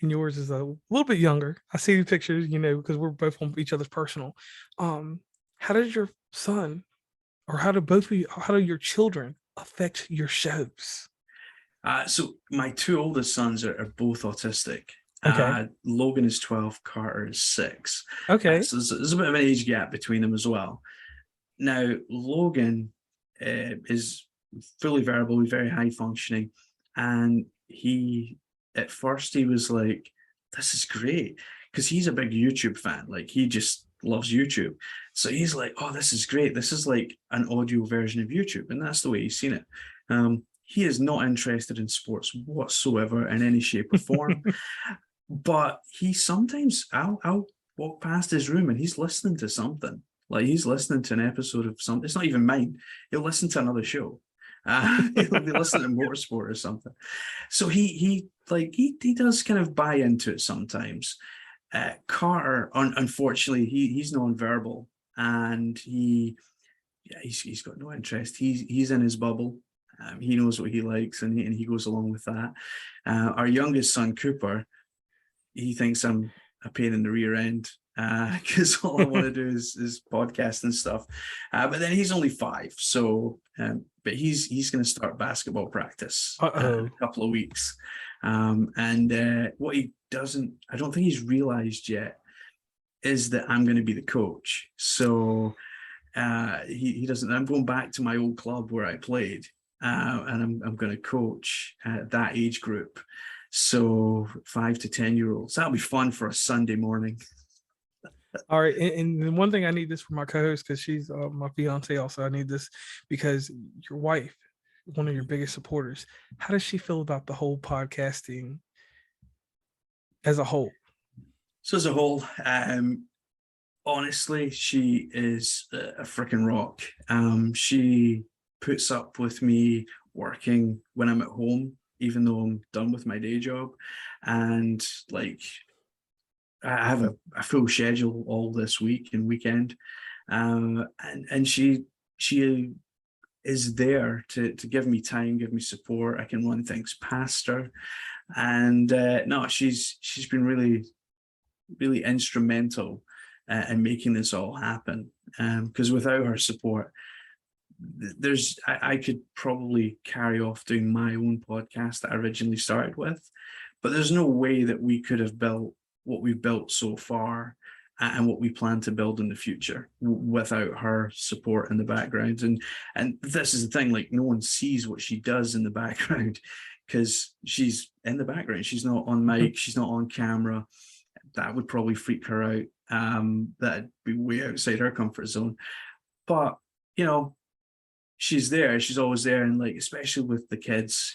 and yours is a little bit younger. I see the pictures, because we're both on each other's personal. How does your son, or how do both of you, how do your children affect your shows? so my 2 oldest sons are both autistic. Okay. Logan is 12, Carter is 6. Okay. So there's a bit of an age gap between them as well. Now, Logan is fully verbal, very high functioning, and at first he was like, "This is great," because he's a big YouTube fan. Like, he just loves YouTube, so he's like, "Oh, this is great. This is like an audio version of YouTube," and that's the way he's seen it. He is not interested in sports whatsoever in any shape or form, but he sometimes I'll walk past his room and he's listening to something. Like, he's listening to an episode of something. It's not even mine. He'll listen to another show. He'll be listening to Motorsport or something. So he does kind of buy into it sometimes. Carter, unfortunately, he's non-verbal, and he's got no interest. He's in his bubble. He knows what he likes, and he goes along with that. Our youngest son, Cooper, he thinks I'm a pain in the rear end, because all I want to do is podcast and stuff. But then he's only 5, so but he's going to start basketball practice in a couple of weeks. And what he doesn't, I don't think he's realized yet, is that I'm going to be the coach. So he doesn't. I'm going back to my old club where I played, and I'm going to coach that age group. So 5 to 10-year-olds. That'll be fun for a Sunday morning. All right, and one thing I need this for my co-host, because she's my fiance. Also, I need this because your wife, one of your biggest supporters. How does she feel about the whole podcasting as a whole? So as a whole, honestly, she is a freaking rock. She puts up with me working when I'm at home, even though I'm done with my day job, and like, I have a full schedule all this week and weekend, and she is there to give me time, give me support. I can run things past her, and no, she's been really instrumental in making this all happen. Because without her support, I could probably carry off doing my own podcast that I originally started with, but there's no way that we could have built what we've built so far and what we plan to build in the future without her support in the background. And this is the thing, like, no one sees what she does in the background, because she's in the background. She's not on mic, she's not on camera. That would probably freak her out. That'd be way outside her comfort zone. But she's there. She's always there, and like, especially with the kids,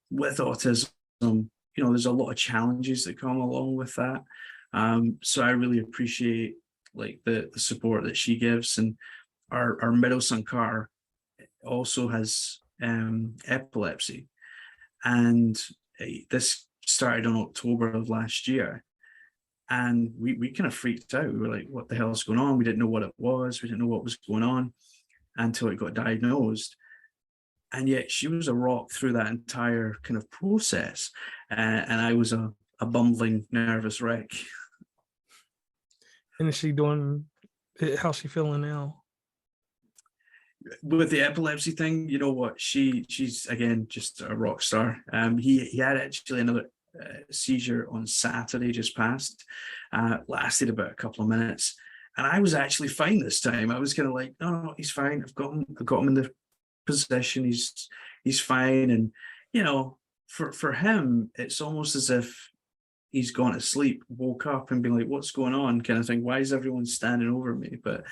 with autism, there's a lot of challenges that come along with that. So I really appreciate like the support that she gives. And our middle son Carter also has epilepsy, And this started in October of last year. And we kind of freaked out. We were like, what the hell is going on? We didn't know what it was. We didn't know what was going on until it got diagnosed. And yet she was a rock through that entire kind of process. And I was a bumbling, nervous wreck. And is she doing, how's she feeling now? With the epilepsy thing, you know what? She's again just a rock star. He had actually another seizure on Saturday just passed. Lasted about a couple of minutes, and I was actually fine this time. I was kind of like, no, he's fine. I've got him in the position. He's fine. And you know, for him, it's almost as if he's gone to sleep, woke up, and been like, what's going on, kind of thing. Why is everyone standing over me? But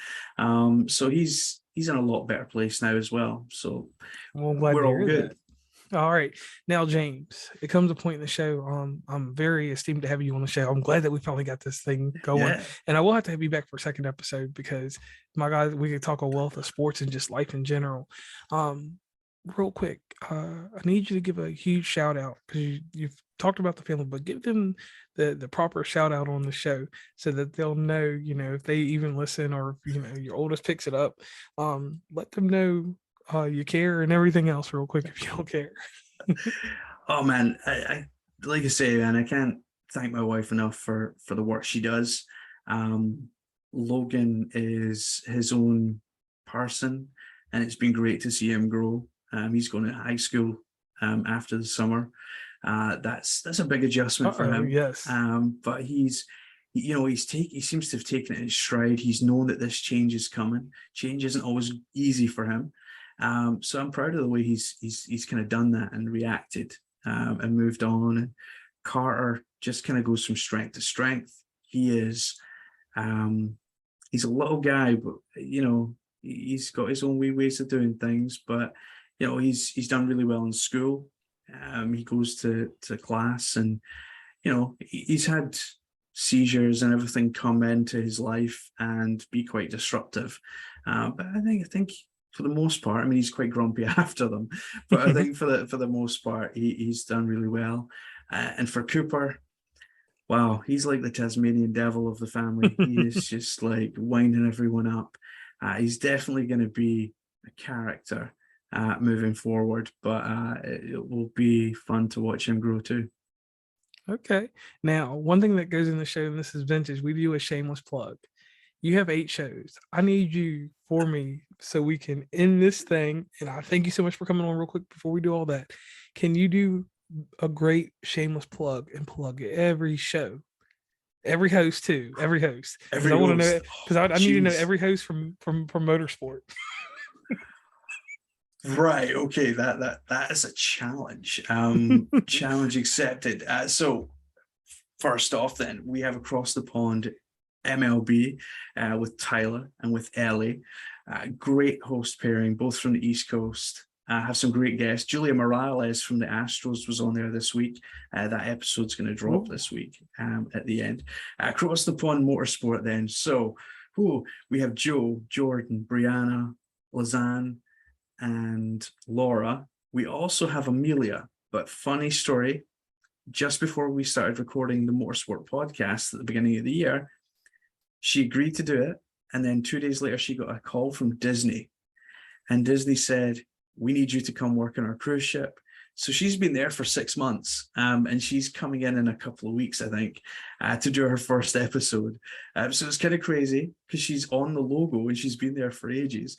so he's in a lot better place now as well. So Well, I'm glad we're to all hear good. that. All right. Now, James, it comes a point in the show. I'm very esteemed to have you on the show. I'm glad that we finally got this thing going. Yeah. And I will have to have you back for a second episode because, my God, we could talk a wealth of sports and just life in general. Real quick, I need you to give a huge shout out because you've talked about the family, but give them the proper shout out on the show so that they'll know, you know, if they even listen or, you know, your oldest picks it up, let them know you care and everything else real quick if you don't care. Oh man, I like I say, man, I can't thank my wife enough for the work she does. Logan is his own person, and it's been great to see him grow. He's going to high school after the summer. That's a big adjustment for him. Yes. But he seems to have taken it in stride. He's known that this change is coming. Change isn't always easy for him. So I'm proud of the way he's kind of done that and reacted and moved on. And Carter just kind of goes from strength to strength. He's a little guy, but you know, he's got his own wee ways of doing things. But you know, he's done really well in school. He goes to class, and you know, he's had seizures and everything come into his life and be quite disruptive. But I think for the most part, I mean, he's quite grumpy after them, but I think for the most part, he's done really well. And for Cooper, wow, he's like the Tasmanian devil of the family. He is just like winding everyone up. He's definitely going to be a character moving forward, but it will be fun to watch him grow too. Okay. Now, one thing that goes in the show, and this is vintage, we do a shameless plug. You have 8 shows. I need you for me so we can end this thing. And I thank you so much for coming on real quick before we do all that. Can you do a great shameless plug and plug every show? Every host too. Every host. Because I want to know because I need to know every host from motorsport. Right. Okay. That is a challenge. Challenge accepted. So first off, then we have Across the Pond MLB with Tyler and with Ellie. Great host pairing, both from the East Coast. Have some great guests. Julia Morales from the Astros was on there this week. That episode's going to drop this week at the end. Across the Pond Motorsport then. So we have Joe, Jordan, Brianna, Lazanne, and Laura. We also have Amelia, but funny story, just before we started recording the Motorsport podcast at the beginning of the year, she agreed to do it. And then 2 days later, she got a call from Disney. And Disney said, we need you to come work on our cruise ship. So she's been there for 6 months, and she's coming in a couple of weeks, I think, to do her first episode. So it's kind of crazy because she's on the logo and she's been there for ages,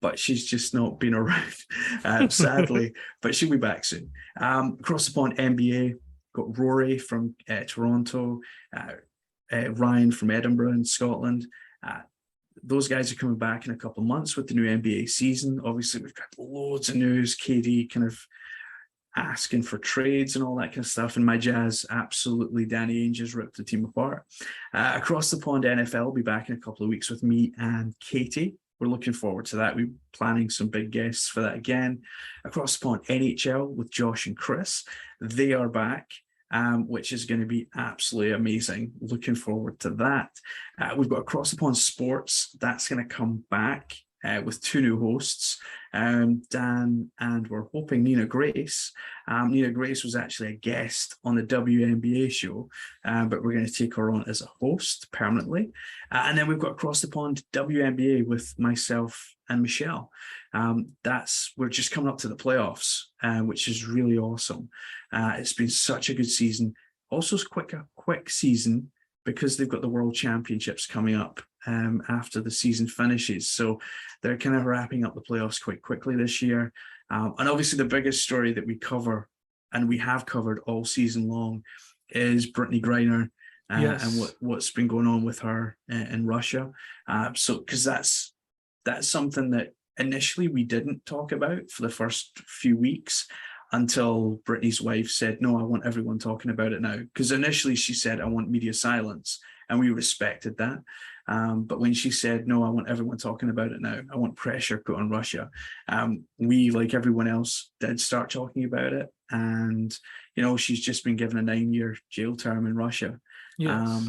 but she's just not been around, sadly. But she'll be back soon. Across the Pond NBA, got Rory from Toronto, Ryan from Edinburgh in Scotland. Those guys are coming back in a couple of months with the new NBA season. Obviously, we've got loads of news. KD kind of asking for trades and all that kind of stuff. And my Jazz, absolutely, Danny Ainge just ripped the team apart. Across the Pond NFL will be back in a couple of weeks with me and Katie. We're looking forward to that. We're planning some big guests for that again. Across the Pond NHL with Josh and Chris. They are back. Which is going to be absolutely amazing. Looking forward to that. We've got Across the Pond Sports. That's going to come back with two new hosts, Dan, and we're hoping Nina Grace. Nina Grace was actually a guest on the WNBA show, but we're going to take her on as a host permanently. And then we've got Across the Pond WNBA with myself and Michelle. We're just coming up to the playoffs, which is really awesome. It's been such a good season. Also, it's a quick season because they've got the World Championships coming up after the season finishes. So they're kind of wrapping up the playoffs quite quickly this year. And obviously the biggest story that we cover, and we have covered all season long, is Brittney Griner and what's been going on with her in Russia. So because that's something that initially we didn't talk about for the first few weeks, until Brittney's wife said, no, I want everyone talking about it now. Because initially she said, I want media silence, and we respected that. But when she said, no, I want everyone talking about it now, I want pressure put on Russia, we, like everyone else, did start talking about it. And, she's just been given a 9-year jail term in Russia. Yes.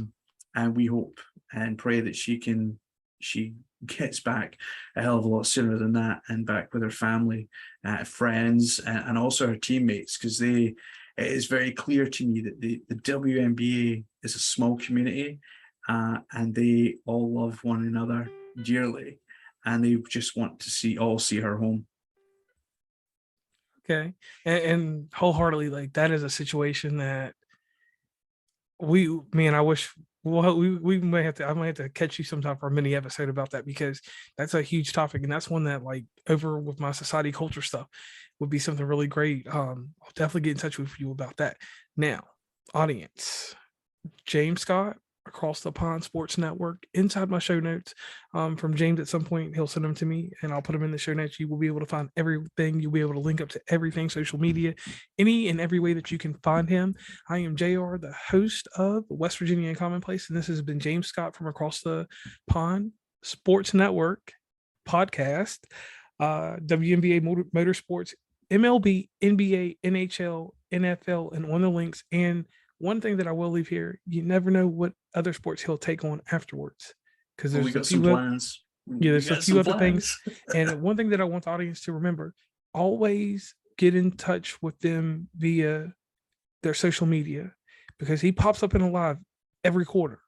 And we hope and pray that she gets back a hell of a lot sooner than that, and back with her family, friends, and also her teammates, because it is very clear to me that the WNBA is a small community, and they all love one another dearly, and they just want to see her home. Okay. And wholeheartedly, like, that is a situation that I wish, well, we may have to, I might have to catch you sometime for a mini episode about that, because that's a huge topic, and that's one that, like, over with my society culture stuff, would be something really great. I'll definitely get in touch with you about that. Now, audience, James Scott, Across the Pond Sports Network, inside my show notes, from James. At some point he'll send them to me and I'll put them in the show notes. You will be able to find everything. You'll be able to link up to everything, social media, any and every way that you can find him. I am JR, the host of West Virginia Commonplace, and this has been James Scott from Across the Pond Sports Network podcast, WNBA Motorsports, MLB, NBA, NHL, NFL, and on the links. And one thing that I will leave here, you never know what other sports he'll take on afterwards, because there's got some plans. There's a few other things. And one thing that I want the audience to remember, always get in touch with them via their social media, because he pops up in a live every quarter,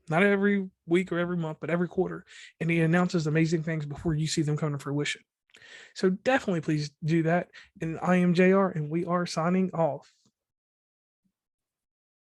not every week or every month, but every quarter. And he announces amazing things before you see them come to fruition. So definitely please do that. And I am JR, and we are signing off.